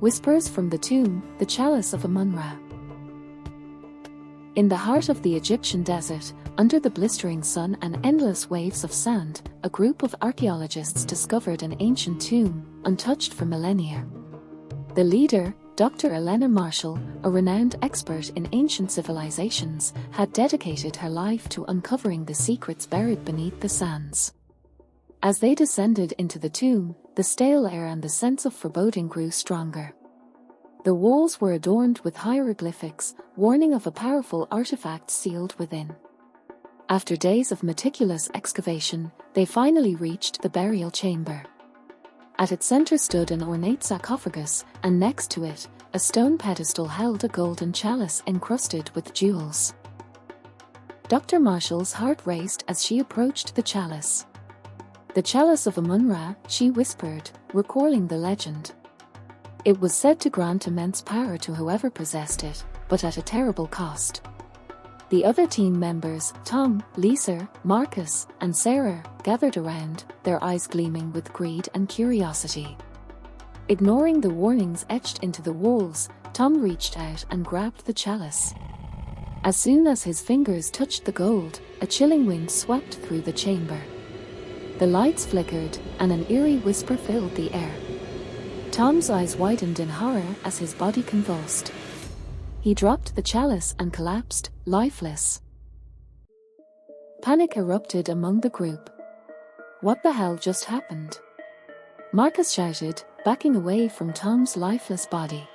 Whispers from the Tomb, the Chalice of Amun-Ra. In the heart of the Egyptian desert, under the blistering sun and endless waves of sand, a group of archaeologists discovered an ancient tomb, untouched for millennia. The leader, Dr. Elena Marshall, a renowned expert in ancient civilizations, had dedicated her life to uncovering the secrets buried beneath the sands. As they descended into the tomb, the stale air and the sense of foreboding grew stronger. The walls were adorned with hieroglyphics, warning of a powerful artifact sealed within. After days of meticulous excavation, they finally reached the burial chamber. At its center stood an ornate sarcophagus, and next to it, a stone pedestal held a golden chalice encrusted with jewels. Dr. Marshall's heart raced as she approached the chalice. "The Chalice of Amun-Ra," she whispered, recalling the legend. It was said to grant immense power to whoever possessed it, but at a terrible cost. The other team members, Tom, Lisa, Marcus, and Sarah, gathered around, their eyes gleaming with greed and curiosity. Ignoring the warnings etched into the walls, Tom reached out and grabbed the chalice. As soon as his fingers touched the gold, a chilling wind swept through the chamber. The lights flickered, and an eerie whisper filled the air. Tom's eyes widened in horror as his body convulsed. He dropped the chalice and collapsed, lifeless. Panic erupted among the group. "What the hell just happened?" Marcus shouted, backing away from Tom's lifeless body.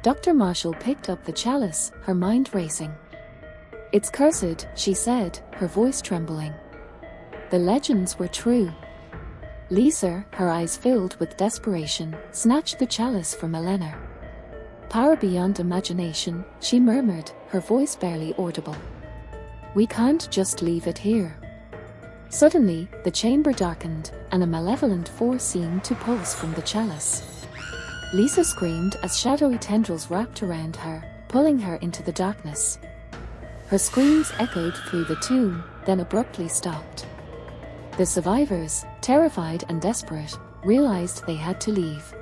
Dr. Marshall picked up the chalice, her mind racing. "It's cursed," she said, her voice trembling. The legends were true. Lisa, her eyes filled with desperation, snatched the chalice from Elena. "Power beyond imagination," she murmured, her voice barely audible. "We can't just leave it here." Suddenly, the chamber darkened, and a malevolent force seemed to pulse from the chalice. Lisa screamed as shadowy tendrils wrapped around her, pulling her into the darkness. Her screams echoed through the tomb, then abruptly stopped. The survivors, terrified and desperate, realized they had to leave.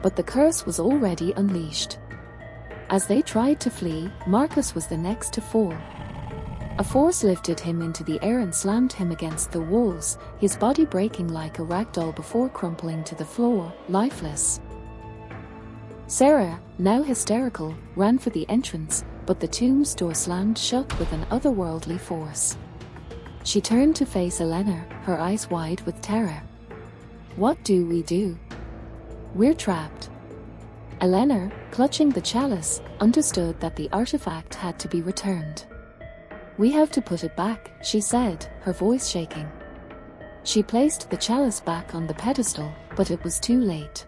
But the curse was already unleashed. As they tried to flee, Marcus was the next to fall. A force lifted him into the air and slammed him against the walls, his body breaking like a rag doll before crumpling to the floor, lifeless. Sarah, now hysterical, ran for the entrance, but the tomb's door slammed shut with an otherworldly force. She turned to face Elena, her eyes wide with terror. "What do we do? We're trapped." Elena, clutching the chalice, understood that the artifact had to be returned. "We have to put it back," she said, her voice shaking. She placed the chalice back on the pedestal, but it was too late.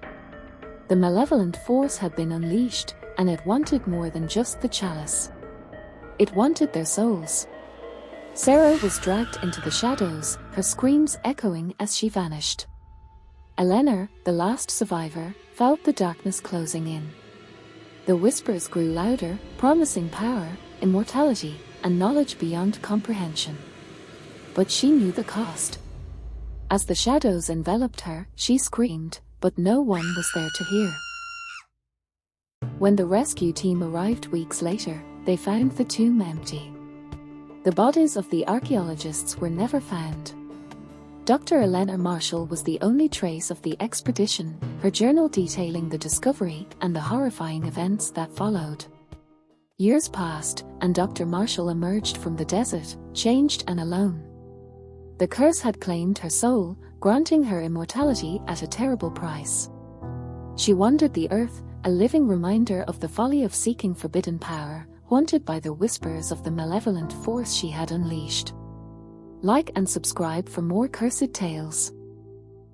The malevolent force had been unleashed, and it wanted more than just the chalice. It wanted their souls. Sarah was dragged into the shadows, her screams echoing as she vanished. Elena, the last survivor, felt the darkness closing in. The whispers grew louder, promising power, immortality, and knowledge beyond comprehension. But she knew the cost. As the shadows enveloped her, she screamed, but no one was there to hear. When the rescue team arrived weeks later, they found the tomb empty. The bodies of the archaeologists were never found. Dr. Elena Marshall was the only trace of the expedition, her journal detailing the discovery and the horrifying events that followed. Years passed, and Dr. Marshall emerged from the desert, changed and alone. The curse had claimed her soul, granting her immortality at a terrible price. She wandered the earth, a living reminder of the folly of seeking forbidden power, haunted by the whispers of the malevolent force she had unleashed. Like and subscribe for more cursed tales.